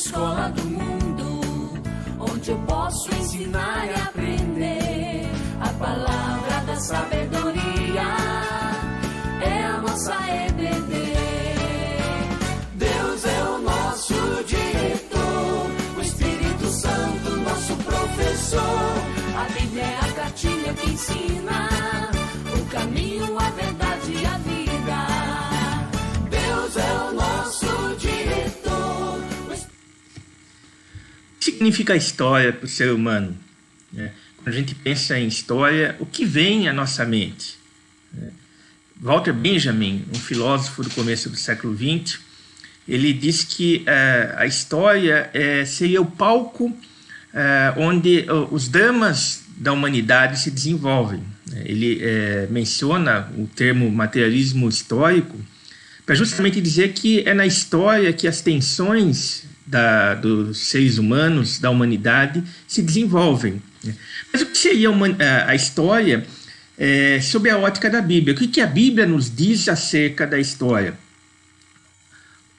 escola do mundo, onde eu posso ensinar e aprender. A palavra da sabedoria é a nossa EBD. Deus é o nosso diretor, o Espírito Santo nosso professor. A Bíblia é a cartilha que ensina o caminho, a verdade e a vida. Deus é o nosso diretor. O que significa a história para o ser humano? Quando a gente pensa em história, o que vem à nossa mente? Walter Benjamin, um filósofo do começo do século XX, ele diz que a história seria o palco onde os dramas da humanidade se desenvolvem. Ele menciona o termo materialismo histórico para justamente dizer que é na história que as tensões dos seres humanos, da humanidade, se desenvolvem. Mas o que seria a história sob a ótica da Bíblia? O que a Bíblia nos diz acerca da história?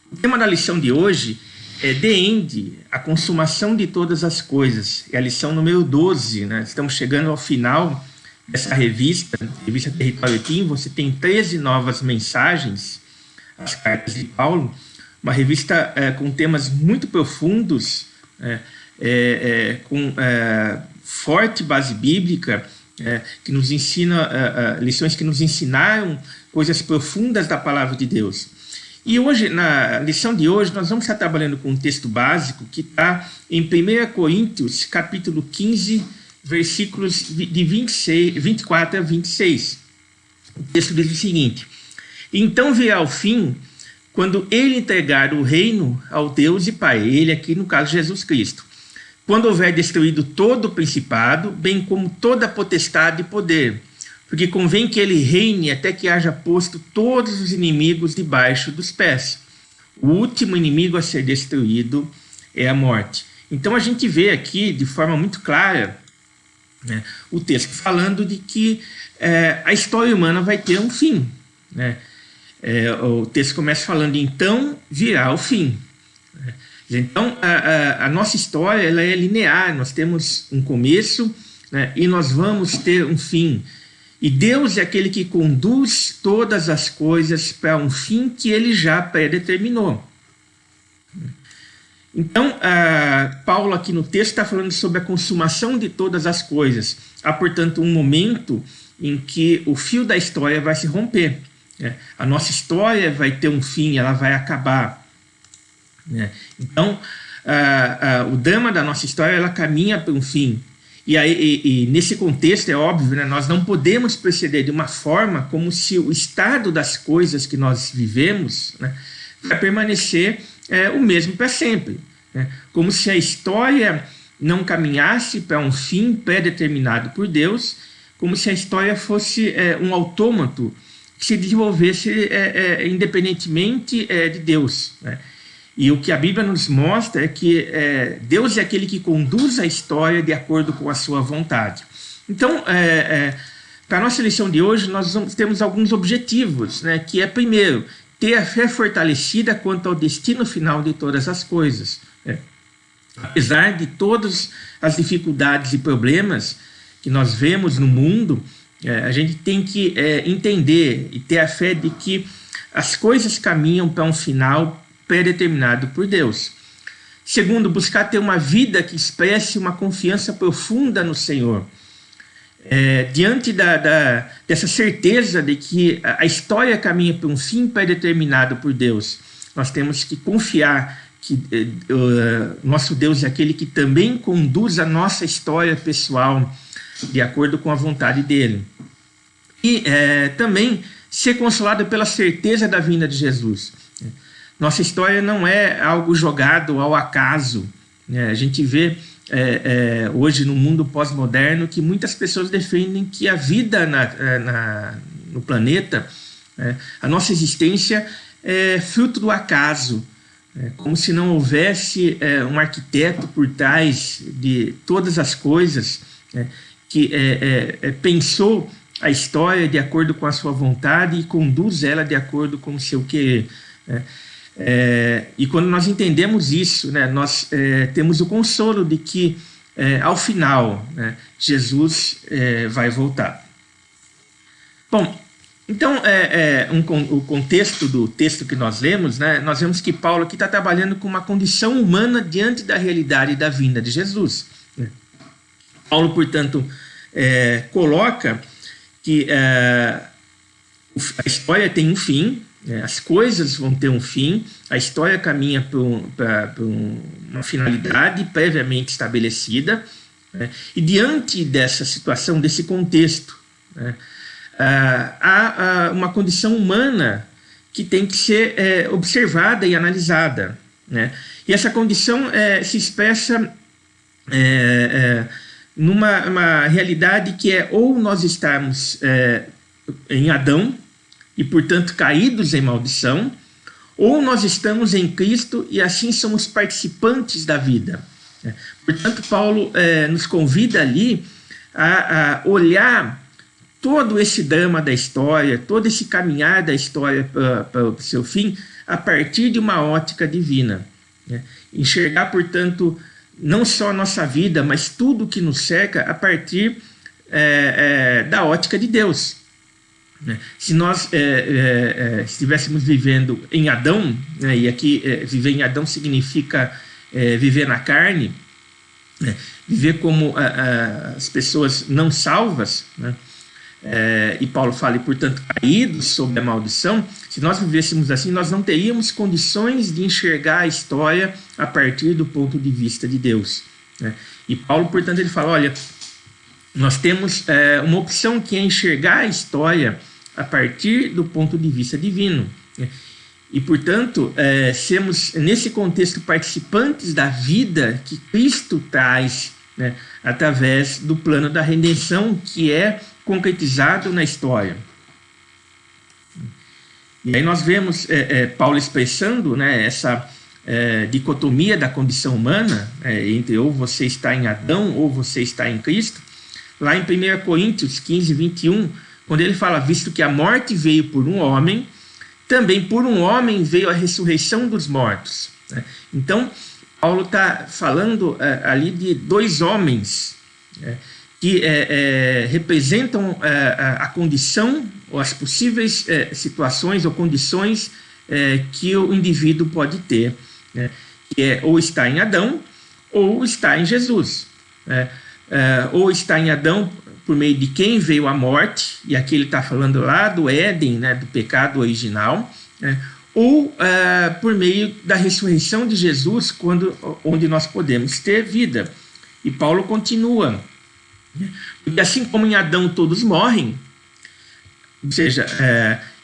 O tema da lição de hoje é The End, a consumação de todas as coisas. É a lição número 12, né? Estamos chegando ao final dessa revista Território Tim. Você tem 13 novas mensagens, as cartas de Paulo, uma revista com temas muito profundos, com forte base bíblica, que nos ensina lições que nos ensinaram coisas profundas da palavra de Deus. E hoje, na lição de hoje, nós vamos estar trabalhando com um texto básico que está em 1 Coríntios, capítulo 15, versículos de 24 a 26. O texto diz o seguinte: então virá o fim, quando ele entregar o reino ao Deus e Pai, ele aqui no caso Jesus Cristo, quando houver destruído todo o principado, bem como toda a potestade e poder, porque convém que ele reine até que haja posto todos os inimigos debaixo dos pés. O último inimigo a ser destruído é a morte. Então a gente vê aqui de forma muito clara, né, o texto falando de que a história humana vai ter um fim, né? O texto começa falando, então virá o fim. Então, a nossa história ela é linear, nós temos um começo, né, e nós vamos ter um fim. E Deus é aquele que conduz todas as coisas para um fim que ele já predeterminou. Então, Paulo aqui no texto está falando sobre a consumação de todas as coisas. Há, portanto, um momento em que o fio da história vai se romper. A nossa história vai ter um fim, ela vai acabar. Então, o drama da nossa história ela caminha para um fim. E nesse contexto, é óbvio, né, nós não podemos proceder de uma forma como se o estado das coisas que nós vivemos, né, vai permanecer o mesmo para sempre. Né, como se a história não caminhasse para um fim pré-determinado por Deus, como se a história fosse um autômato que se desenvolvesse independentemente de Deus, né? E o que a Bíblia nos mostra é que Deus é aquele que conduz a história de acordo com a sua vontade. Então, para a nossa lição de hoje, nós temos alguns objetivos, né? Que é, primeiro, ter a fé fortalecida quanto ao destino final de todas as coisas. Apesar de todas as dificuldades e problemas que nós vemos no mundo, a gente tem que entender e ter a fé de que as coisas caminham para um final predeterminado por Deus. Segundo, buscar ter uma vida que expresse uma confiança profunda no Senhor. Diante dessa certeza de que a história caminha para um fim predeterminado por Deus, nós temos que confiar que nosso Deus é aquele que também conduz a nossa história pessoal de acordo com a vontade dele. E também ser consolado pela certeza da vinda de Jesus. Nossa história não é algo jogado ao acaso. A gente vê hoje no mundo pós-moderno que muitas pessoas defendem que a vida no planeta, a nossa existência é fruto do acaso, como se não houvesse um arquiteto por trás de todas as coisas, que pensou a história de acordo com a sua vontade e conduz ela de acordo com o seu querer. E quando nós entendemos isso, né, nós temos o consolo de que, ao final, né, Jesus vai voltar. Bom, então, o contexto do texto que nós lemos, né, nós vemos que Paulo aqui está trabalhando com uma condição humana diante da realidade da vinda de Jesus. Né? Paulo, portanto, coloca que a história tem um fim, as coisas vão ter um fim, a história caminha para uma finalidade previamente estabelecida, né? E diante dessa situação, desse contexto, né, há uma condição humana que tem que ser observada e analisada, né? E essa condição se expressa numa realidade que ou nós estarmos em Adão e, portanto, caídos em maldição, ou nós estamos em Cristo e assim somos participantes da vida. Portanto, Paulo nos convida ali a olhar todo esse drama da história, todo esse caminhar da história para o seu fim, a partir de uma ótica divina. Né? Enxergar, portanto, não só a nossa vida, mas tudo que nos cerca a partir da ótica de Deus. Né? Se nós estivéssemos vivendo em Adão, né, e aqui viver em Adão significa viver na carne, né, viver como as pessoas não salvas, né? E Paulo fala, e portanto, caídos sob a maldição, se nós vivêssemos assim, nós não teríamos condições de enxergar a história a partir do ponto de vista de Deus. Né? E Paulo, portanto, ele fala, olha, nós temos uma opção que é enxergar a história a partir do ponto de vista divino. Né? E, portanto, sermos, nesse contexto, participantes da vida que Cristo traz, né, através do plano da redenção que é concretizado na história. E aí nós vemos Paulo expressando, né, essa dicotomia da condição humana, entre ou você está em Adão ou você está em Cristo, lá em 1 Coríntios 15, 21, quando ele fala, visto que a morte veio por um homem, também por um homem veio a ressurreição dos mortos. Né? Então, Paulo está falando ali de dois homens, que representam a condição ou as possíveis situações ou condições que o indivíduo pode ter, né? Que é ou está em Adão ou está em Jesus, né? Ou está em Adão por meio de quem veio a morte, e aqui ele está falando lá do Éden, né, do pecado original, né? Ou por meio da ressurreição de Jesus, onde nós podemos ter vida. E Paulo continua, porque assim como em Adão todos morrem, ou seja,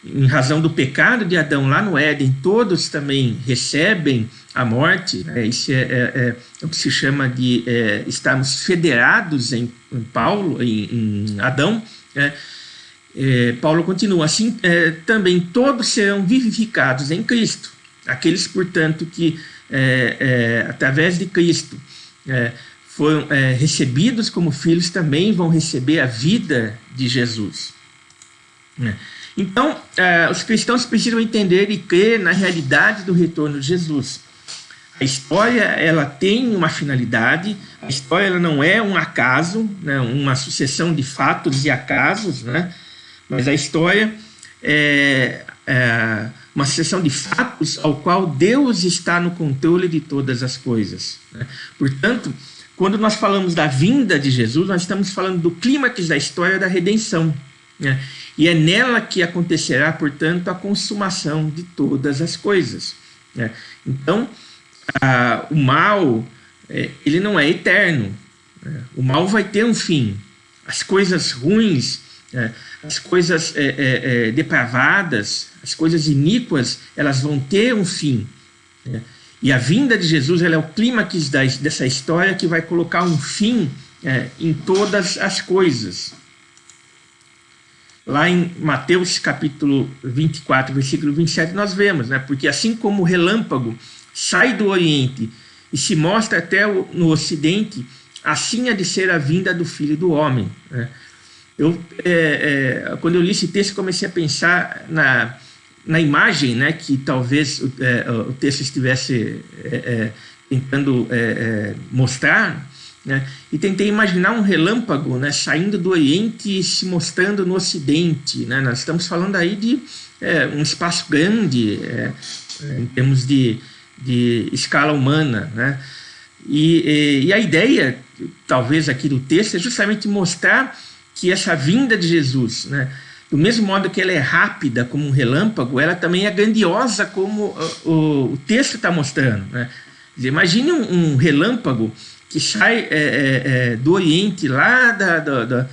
em razão do pecado de Adão lá no Éden, todos também recebem a morte, isso é o que se chama de estarmos federados em Paulo, em Adão. Paulo continua, assim também todos serão vivificados em Cristo. Aqueles, portanto, que através de Cristo foram recebidos como filhos, também vão receber a vida de Jesus. Então, os cristãos precisam entender e crer na realidade do retorno de Jesus. A história, ela tem uma finalidade, a história ela não é um acaso, né, uma sucessão de fatos e acasos, né, mas a história é uma sucessão de fatos ao qual Deus está no controle de todas as coisas. Né. Portanto, quando nós falamos da vinda de Jesus, nós estamos falando do clímax da história da redenção. Né? E é nela que acontecerá, portanto, a consumação de todas as coisas. Né? Então, o mal, ele não é eterno. Né? O mal vai ter um fim. As coisas ruins, as coisas depravadas, as coisas iníquas, elas vão ter um fim. Né? E a vinda de Jesus, ela é o clímax dessa história que vai colocar um fim em todas as coisas. Lá em Mateus capítulo 24, versículo 27, nós vemos, né? Porque assim como o relâmpago sai do Oriente e se mostra até no Ocidente, assim há de ser a vinda do Filho do Homem. Né? Quando eu li esse texto, comecei a pensar na imagem, né, que talvez o texto estivesse tentando mostrar, né, e tentei imaginar um relâmpago, né, saindo do Oriente e se mostrando no Ocidente, né. Nós estamos falando aí de um espaço grande em termos de escala humana, né. E a ideia, talvez, aqui do texto é justamente mostrar que essa vinda de Jesus, né, do mesmo modo que ela é rápida como um relâmpago, ela também é grandiosa como o texto está mostrando, né. Imagine um relâmpago que sai do Oriente, lá da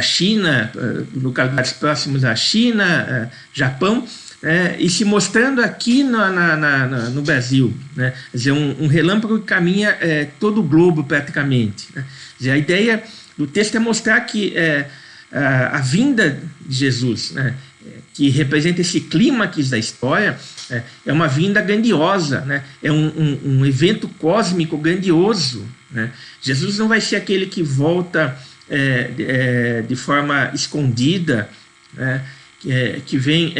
China, localidades próximas à China, Japão, e se mostrando aqui no Brasil, né? Quer dizer, um relâmpago que caminha todo o globo praticamente, né? Quer dizer, a ideia do texto é mostrar que a vinda de Jesus, né, que representa esse clímax da história, é uma vinda grandiosa, né? É um evento cósmico grandioso, né? Jesus não vai ser aquele que volta de forma escondida, né? Que vem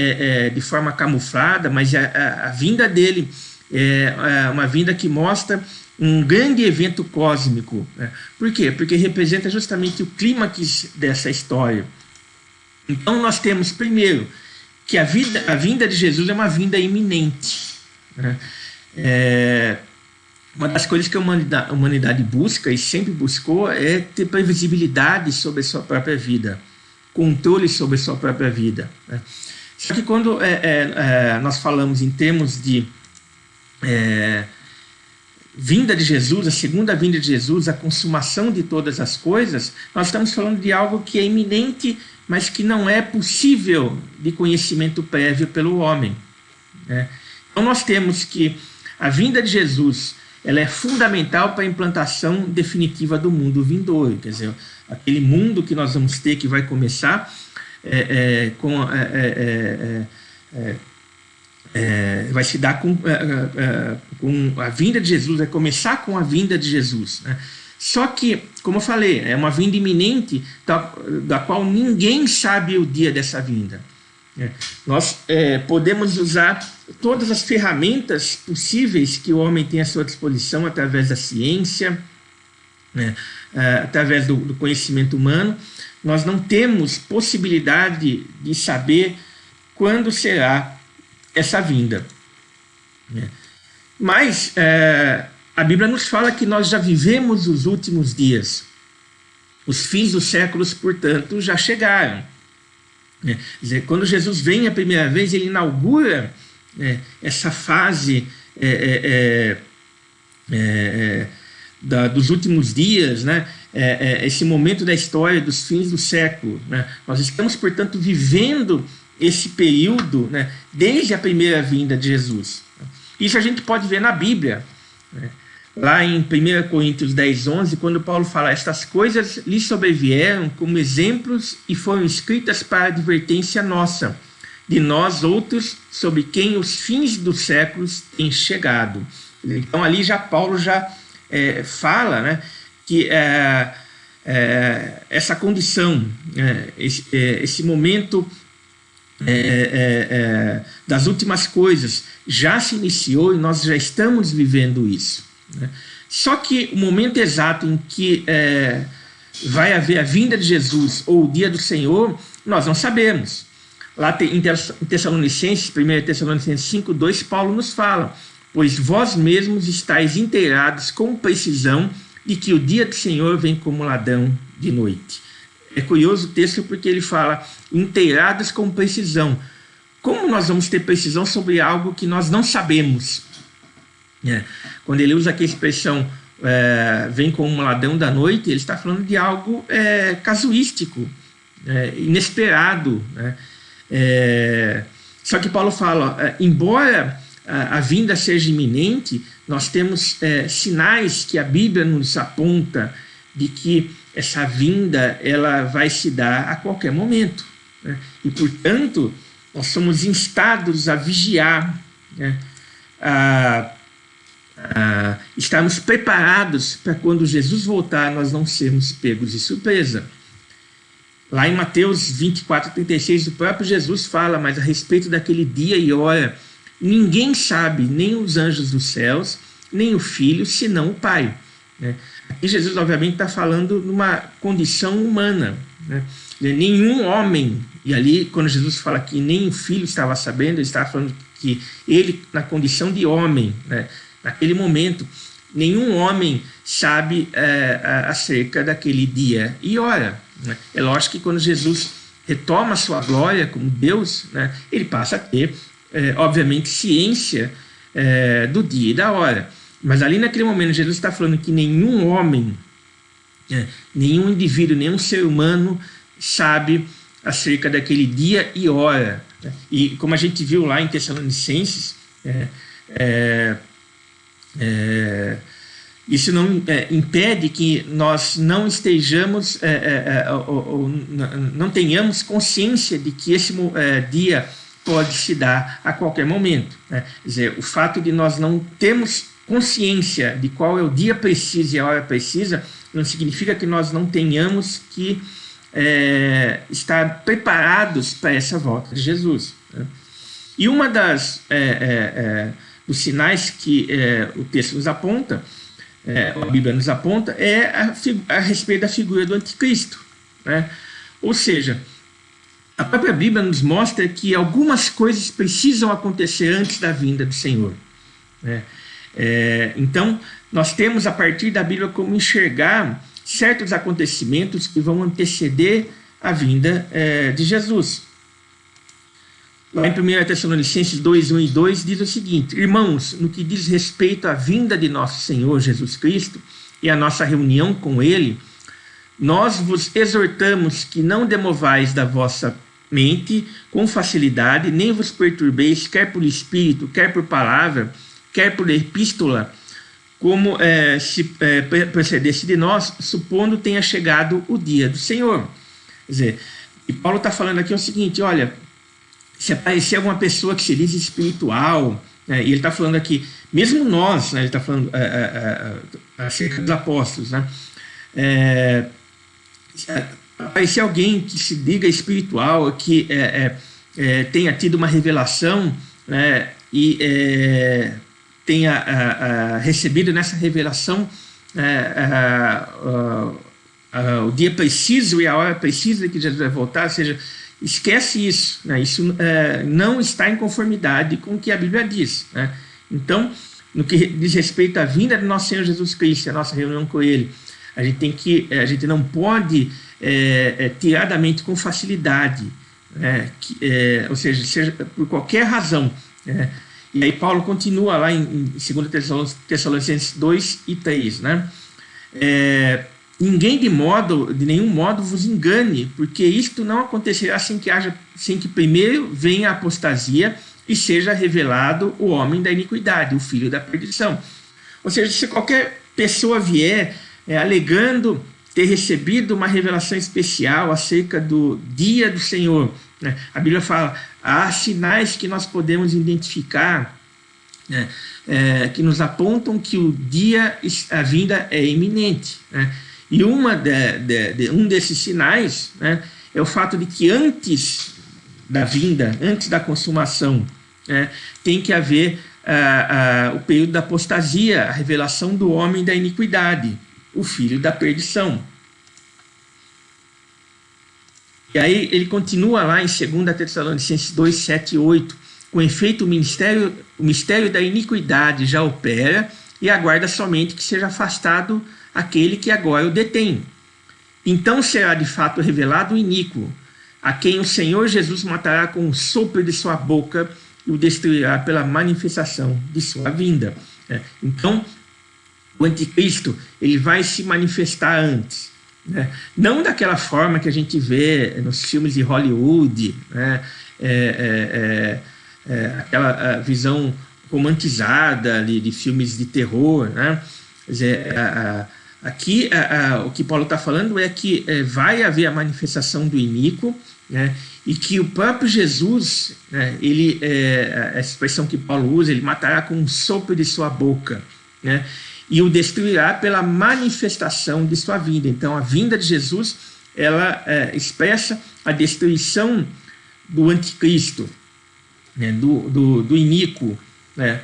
de forma camuflada, mas a vinda dele é uma vinda que mostra um grande evento cósmico, né? Por quê? Porque representa justamente o clímax dessa história. Então nós temos, primeiro, que a vinda de Jesus é uma vinda iminente, né? Uma das coisas que a humanidade busca e sempre buscou é ter previsibilidade sobre a sua própria vida, controle sobre a sua própria vida, né? Só que quando nós falamos em termos de vinda de Jesus, a segunda vinda de Jesus, a consumação de todas as coisas, nós estamos falando de algo que é iminente, mas que não é possível de conhecimento prévio pelo homem, né? Então nós temos que a vinda de Jesus, ela é fundamental para a implantação definitiva do mundo vindouro, quer dizer, aquele mundo que nós vamos ter, que vai começar vai se dar com a vinda de Jesus, vai começar com a vinda de Jesus, né? Só que, como eu falei, é uma vinda iminente da qual ninguém sabe o dia dessa vinda. Nós podemos usar todas as ferramentas possíveis que o homem tem à sua disposição através da ciência, né, através do conhecimento humano. Nós não temos possibilidade de saber quando será essa vinda, né? Mas a Bíblia nos fala que nós já vivemos os últimos dias. Os fins dos séculos, portanto, já chegaram. Quer dizer, quando Jesus vem a primeira vez, ele inaugura essa fase dos últimos dias, né? Esse momento da história dos fins do século, né? Nós estamos, portanto, vivendo esse período, né, desde a primeira vinda de Jesus. Isso a gente pode ver na Bíblia, né? Lá em 1 Coríntios 10:11, quando Paulo fala: estas coisas lhe sobrevieram como exemplos e foram escritas para advertência nossa, de nós outros, sobre quem os fins dos séculos têm chegado. Então ali Paulo já fala, né, que essa condição, esse momento das últimas coisas já se iniciou e nós já estamos vivendo isso, né? Só que o momento exato em que vai haver a vinda de Jesus ou o dia do Senhor, nós não sabemos. Lá em Tessalonicenses, 1 Tessalonicenses 5:2, Paulo nos fala: pois vós mesmos estáis inteirados com precisão de que o dia do Senhor vem como ladrão de noite. É curioso o texto porque ele fala inteirados com precisão. Como nós vamos ter precisão sobre algo que nós não sabemos? Quando ele usa aqui a expressão vem como um ladrão da noite, ele está falando de algo casuístico, inesperado, né? Só que Paulo fala, embora a vinda seja iminente, nós temos sinais que a Bíblia nos aponta de que essa vinda ela vai se dar a qualquer momento, né? E, portanto, nós somos instados a vigiar, né? Estarmos preparados para quando Jesus voltar nós não sermos pegos de surpresa. Lá em Mateus 24:36, o próprio Jesus fala, mas a respeito daquele dia e hora, ninguém sabe, nem os anjos dos céus, nem o Filho, senão o Pai. Né? Aqui Jesus, obviamente, está falando numa condição humana. Né? Nenhum homem, e ali, quando Jesus fala que nem o Filho estava sabendo, ele estava falando que ele, na condição de homem, né? Naquele momento, nenhum homem sabe acerca daquele dia e hora. Né? É lógico que quando Jesus retoma a sua glória como Deus, né, ele passa a ter, obviamente, ciência do dia e da hora. Mas ali naquele momento, Jesus está falando que nenhum homem, nenhum indivíduo, nenhum ser humano sabe acerca daquele dia e hora. Né? E como a gente viu lá em Tessalonicenses, isso não impede que nós não estejamos, não tenhamos consciência de que esse dia pode se dar a qualquer momento. Né? Quer dizer, o fato de nós não termos consciência de qual é o dia preciso e a hora precisa, não significa que nós não tenhamos que estar preparados para essa volta de Jesus. Né? E uma dos sinais que o texto nos aponta, a Bíblia nos aponta, é a respeito da figura do anticristo. Né? Ou seja, a própria Bíblia nos mostra que algumas coisas precisam acontecer antes da vinda do Senhor. Né? Então, nós temos a partir da Bíblia como enxergar certos acontecimentos que vão anteceder a vinda de Jesus. Lá em 1 Tessalonicenses 2, 1 e 2 diz o seguinte: irmãos, no que diz respeito à vinda de nosso Senhor Jesus Cristo e à nossa reunião com Ele, nós vos exortamos que não demovais da vossa mente com facilidade, nem vos perturbeis, quer por espírito, quer por palavra, quer por epístola, como se procedesse de nós, supondo tenha chegado o dia do Senhor. Quer dizer, e Paulo está falando aqui o seguinte: olha, se aparecer alguma pessoa que se diz espiritual, né, e ele está falando aqui, mesmo nós, né, ele está falando acerca dos apóstolos, né, se aparecer alguém que se diga espiritual, que tenha tido uma revelação, né, e tenha recebido nessa revelação o dia preciso e a hora precisa que Jesus vai voltar, ou seja, esquece isso, né? Isso não está em conformidade com o que a Bíblia diz. Né? Então, no que diz respeito à vinda do nosso Senhor Jesus Cristo, a nossa reunião com Ele, a gente não pode tirar da mente com facilidade, ou seja, por qualquer razão. E aí Paulo continua lá em 2 Tessalonicenses 2 e 3, né? Ninguém de nenhum modo vos engane, porque isto não acontecerá sem que primeiro venha a apostasia e seja revelado o homem da iniquidade, o filho da perdição. Ou seja, se qualquer pessoa vier alegando ter recebido uma revelação especial acerca do dia do Senhor, né? A Bíblia fala, há sinais que nós podemos identificar, né? Que nos apontam que o dia, a vinda é iminente, né? E um desses sinais, né, é o fato de que antes da vinda, antes da consumação, tem que haver o período da apostasia, a revelação do homem da iniquidade, o filho da perdição. E aí ele continua lá em 2 Tessalonicenses 2, 7 e 8, com efeito o mistério da iniquidade já opera e aguarda somente que seja afastado aquele que agora o detém. Então será de fato revelado o iníquo, a quem o Senhor Jesus matará com o sopro de sua boca e o destruirá pela manifestação de sua vinda. Então, o anticristo ele vai se manifestar antes. Né? Não daquela forma que a gente vê nos filmes de Hollywood, né? Aquela visão romantizada de filmes de terror, né? Quer dizer, aqui o que Paulo está falando é que vai haver a manifestação do iníquo, né? E que o próprio Jesus, né, a expressão que Paulo usa, ele matará com um sopro de sua boca, né? E o destruirá pela manifestação de sua vinda. Então a vinda de Jesus ela expressa a destruição do anticristo, né, do iníquo, né?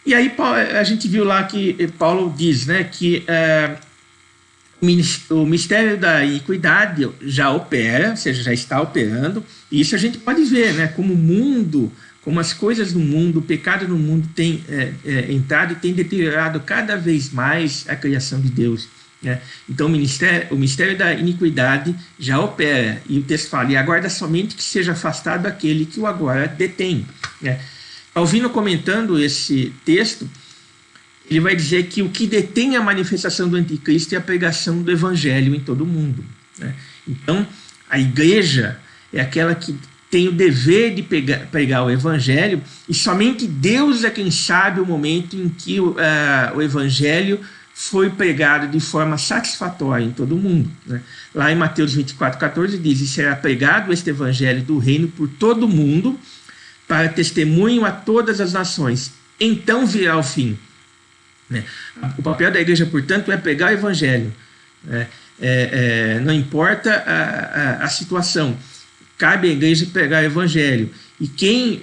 E aí a gente viu lá que Paulo diz, né, que o mistério da iniquidade já opera, ou seja, já está operando, e isso a gente pode ver, né, como o mundo, como as coisas do mundo, o pecado no mundo tem entrado e tem deteriorado cada vez mais a criação de Deus, né? Então o mistério da iniquidade já opera, e o texto fala, e aguarda somente que seja afastado aquele que o agora detém, né? Calvino, comentando esse texto, ele vai dizer que o que detém a manifestação do anticristo é a pregação do evangelho em todo o mundo, né? Então, a igreja é aquela que tem o dever de pregar o evangelho, e somente Deus é quem sabe o momento em que o evangelho foi pregado de forma satisfatória em todo o mundo, né? Lá em Mateus 24:14 diz, e será pregado este evangelho do reino por todo o mundo, para testemunho a todas as nações, então virá o fim, né? O papel da igreja, portanto, é pregar o evangelho, né? Não importa a situação, cabe à igreja pregar o evangelho, e quem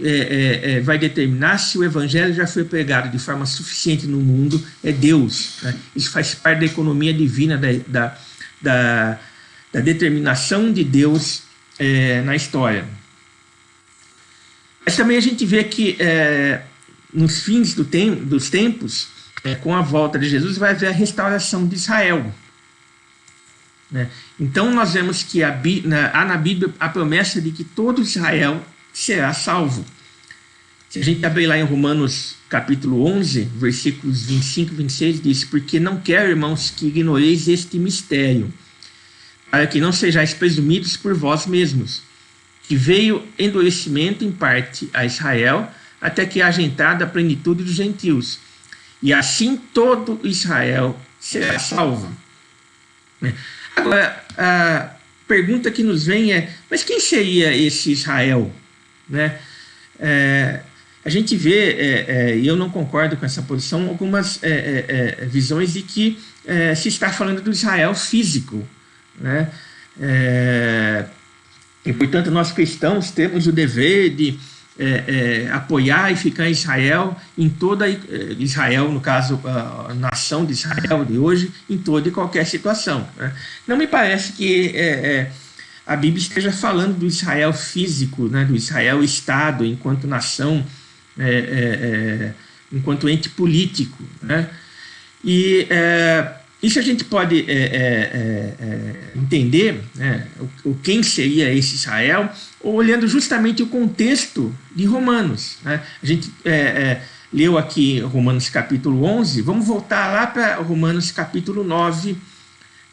vai determinar se o evangelho já foi pregado de forma suficiente no mundo é Deus, né? Isso faz parte da economia divina, da determinação de Deus na história. Mas também a gente vê que nos fins dos tempos, com a volta de Jesus, vai haver a restauração de Israel, né? Então nós vemos que há na Bíblia a promessa de que todo Israel será salvo. Se a gente abrir lá em Romanos capítulo 11, versículos 25 e 26, diz, porque não quero, irmãos, que ignoreis este mistério, para que não sejais presumidos por vós mesmos, que veio endurecimento em parte a Israel, até que haja entrado a plenitude dos gentios, e assim todo Israel será salvo. Agora, a pergunta que nos vem é, mas quem seria esse Israel, né? A gente vê, e eu não concordo com essa posição, algumas visões de que se está falando do Israel físico, né? E, portanto, nós cristãos temos o dever de apoiar e ficar em Israel, em toda Israel, no caso, a nação de Israel de hoje, em toda e qualquer situação, né? Não me parece que a Bíblia esteja falando do Israel físico, né, do Israel Estado, enquanto nação, enquanto ente político, né? E isso a gente pode entender, né, quem seria esse Israel, olhando justamente o contexto de Romanos, né? A gente leu aqui Romanos capítulo 11, vamos voltar lá para Romanos capítulo 9,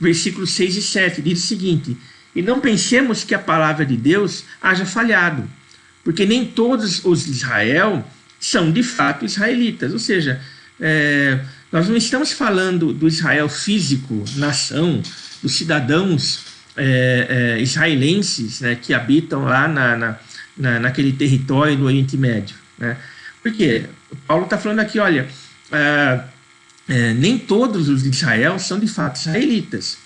versículos 6 e 7, diz o seguinte, e não pensemos que a palavra de Deus haja falhado, porque nem todos os de Israel são de fato israelitas, ou seja, nós não estamos falando do Israel físico, nação, dos cidadãos israelenses, né, que habitam lá naquele território do Oriente Médio, né? Porque Paulo está falando aqui, olha, nem todos os de Israel são de fato israelitas,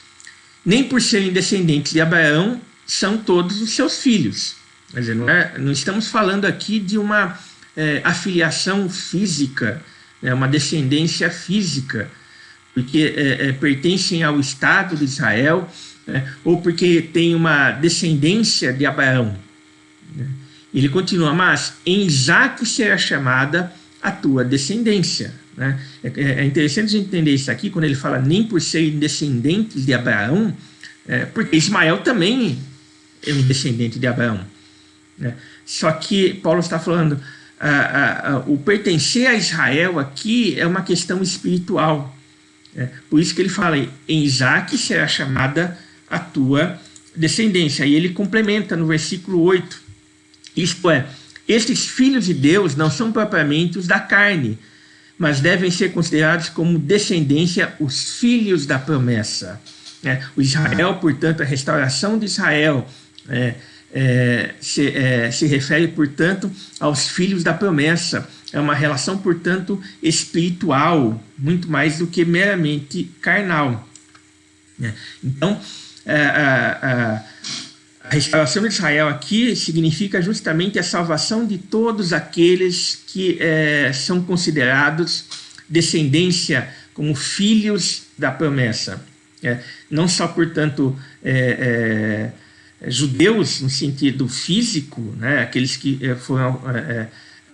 nem por serem descendentes de Abraão são todos os seus filhos. Quer dizer, não estamos falando aqui de uma afiliação física, uma descendência física, porque pertencem ao Estado de Israel, ou porque tem uma descendência de Abraão. Ele continua, mas em Isaque será chamada a tua descendência, né? É interessante a gente entender isso aqui, quando ele fala nem por serem descendentes de Abraão, porque Ismael também é um descendente de Abraão, né? Só que Paulo está falando, o pertencer a Israel aqui é uma questão espiritual. Por isso que ele fala, em Isaque será chamada a tua descendência. E ele complementa no versículo 8, isto é, estes filhos de Deus não são propriamente os da carne, mas devem ser considerados como descendência os filhos da promessa. O Israel, portanto, a restauração de Israel se refere, portanto, aos filhos da promessa. É uma relação, portanto, espiritual, muito mais do que meramente carnal. Então, a restauração de Israel aqui significa justamente a salvação de todos aqueles que são considerados descendência como filhos da promessa. Não só, portanto, judeus no sentido físico, né, aqueles que foram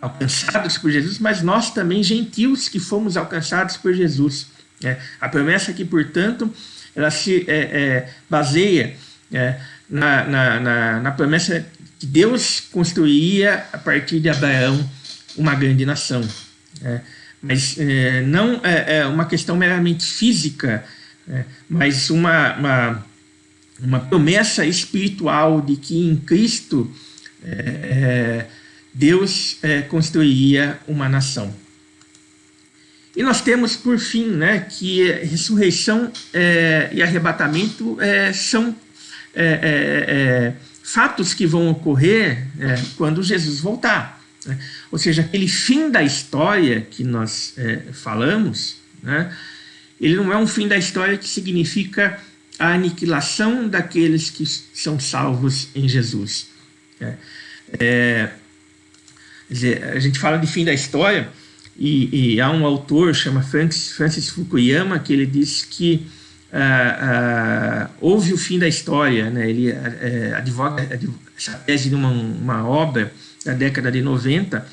alcançados por Jesus, mas nós também, gentios, que fomos alcançados por Jesus. A promessa aqui, portanto, ela se baseia na promessa que Deus construiria a partir de Abraão uma grande nação. Mas não é uma questão meramente física, mas uma promessa espiritual de que em Cristo Deus construiria uma nação. E nós temos, por fim, né, que ressurreição e arrebatamento são fatos que vão ocorrer quando Jesus voltar. Ou seja, aquele fim da história que nós falamos, né, ele não é um fim da história que significa a aniquilação daqueles que são salvos em Jesus. Quer dizer, a gente fala de fim da história e há um autor, chama Francis Fukuyama, que ele diz que houve o fim da história, né? Ele advoga essa tese de uma obra da década de 90,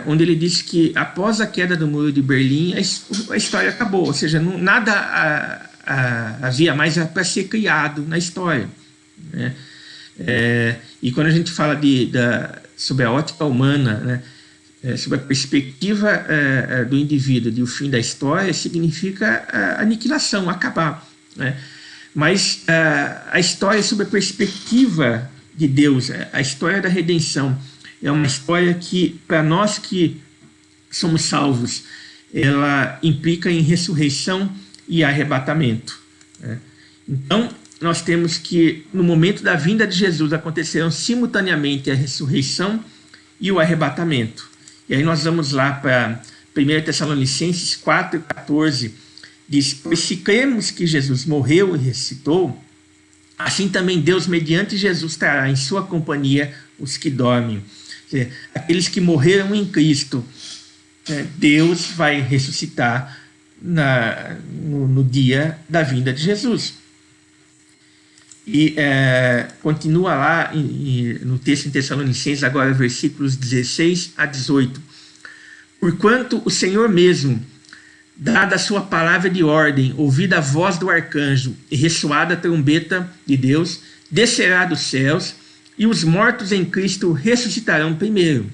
onde ele diz que após a queda do Muro de Berlim, a história acabou, ou seja, nada havia mais para ser criado na história, né? E quando a gente fala sobre a ótica humana, né, sobre a perspectiva do indivíduo de o fim da história, significa a aniquilação, acabar, né? Mas a história sobre a perspectiva de Deus, a história da redenção, é uma história que, para nós que somos salvos, ela implica em ressurreição e arrebatamento, né? Então, nós temos que, no momento da vinda de Jesus, acontecerão simultaneamente a ressurreição e o arrebatamento. E aí nós vamos lá para 1 Tessalonicenses 4,14, diz: pois se cremos que Jesus morreu e ressuscitou, assim também Deus, mediante Jesus, trará em sua companhia os que dormem. Quer dizer, aqueles que morreram em Cristo, Deus vai ressuscitar no dia da vinda de Jesus. E continua lá no texto em Tessalonicenses, agora versículos 16 a 18. Porquanto o Senhor mesmo, dada a sua palavra de ordem, ouvida a voz do arcanjo e ressoada a trombeta de Deus, descerá dos céus, e os mortos em Cristo ressuscitarão primeiro.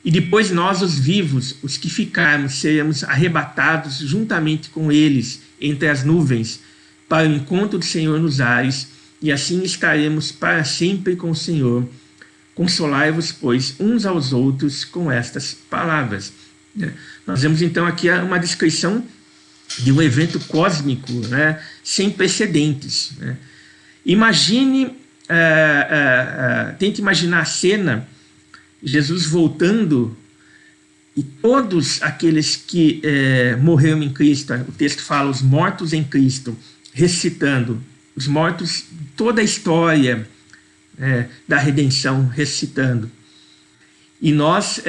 E depois nós, os vivos, os que ficarmos, seremos arrebatados juntamente com eles entre as nuvens, para o encontro do Senhor nos ares, e assim estaremos para sempre com o Senhor. Consolai-vos, pois, uns aos outros com estas palavras. Nós vemos então aqui uma descrição de um evento cósmico, né, sem precedentes, né? Imagine, tente imaginar a cena, Jesus voltando e todos aqueles que morreram em Cristo, o texto fala os mortos em Cristo, ressuscitando, os mortos, toda a história da redenção ressuscitando. E nós,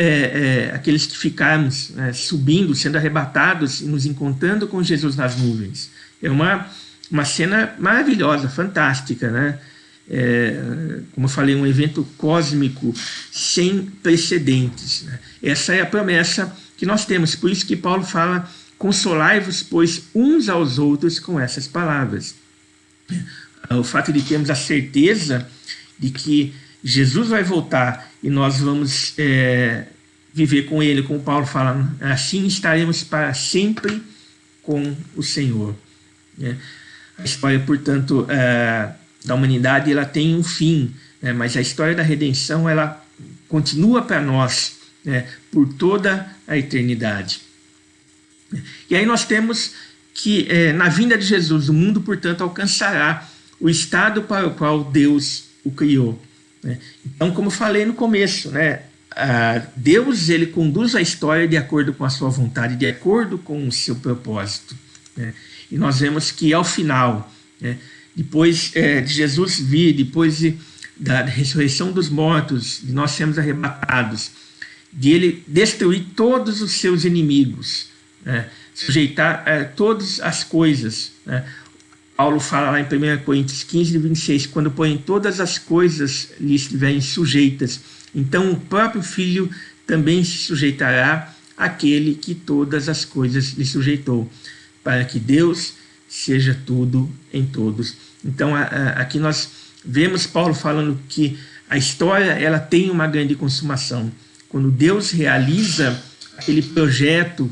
aqueles que ficarmos subindo, sendo arrebatados e nos encontrando com Jesus nas nuvens. É uma cena maravilhosa, fantástica, né? Como eu falei, um evento cósmico sem precedentes, né? Essa é a promessa que nós temos. Por isso que Paulo fala: consolai-vos, pois, uns aos outros com essas palavras. O fato de termos a certeza de que Jesus vai voltar e nós vamos viver com Ele, como Paulo fala, assim estaremos para sempre com o Senhor. A história, portanto, da humanidade, ela tem um fim, mas a história da redenção, ela continua para nós por toda a eternidade. E aí nós temos que na vinda de Jesus, o mundo, portanto, alcançará o estado para o qual Deus o criou. Então, como eu falei no começo, Deus, ele conduz a história de acordo com a sua vontade, de acordo com o seu propósito. E nós vemos que ao final depois de Jesus vir, depois da ressurreição dos mortos, de nós sermos arrebatados, de ele destruir todos os seus inimigos, sujeitar todas as coisas. Paulo fala lá em 1 Coríntios 15, 26, quando porém todas as coisas lhe estiverem sujeitas, então o próprio Filho também se sujeitará àquele que todas as coisas lhe sujeitou, para que Deus seja tudo em todos. Então aqui nós vemos Paulo falando que a história ela tem uma grande consumação. Quando Deus realiza aquele projeto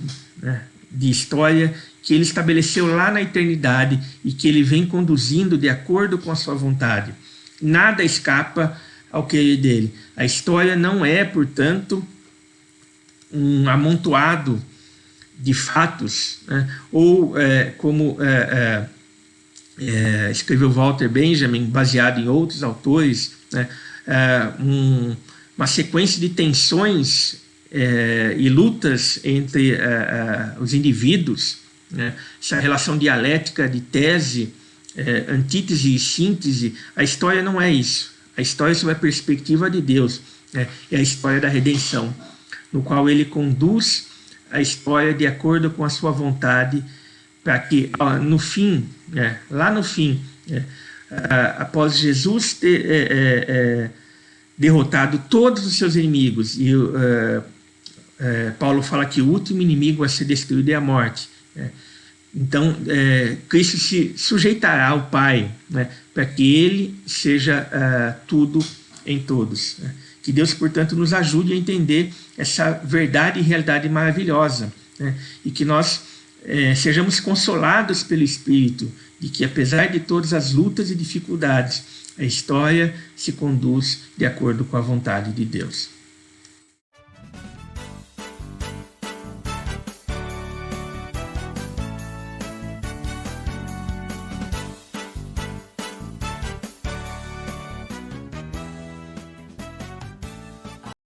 de história que ele estabeleceu lá na eternidade e que ele vem conduzindo de acordo com a sua vontade. Nada escapa ao querer dele. A história não é, portanto, um amontoado de fatos, ou como escreveu Walter Benjamin, baseado em outros autores, uma sequência de tensões e lutas entre os indivíduos, essa relação dialética de tese, antítese e síntese. A história não é isso. A história é sob a perspectiva de Deus, é a história da redenção, no qual ele conduz a história de acordo com a sua vontade, para que no fim, lá no fim, após Jesus ter derrotado todos os seus inimigos, e Paulo fala que o último inimigo a ser destruído é a morte. Então, Cristo se sujeitará ao Pai, para que ele seja tudo em todos. Que Deus, portanto, nos ajude a entender essa verdade e realidade maravilhosa, e que nós sejamos consolados pelo Espírito, de que, apesar de todas as lutas e dificuldades, a história se conduz de acordo com a vontade de Deus.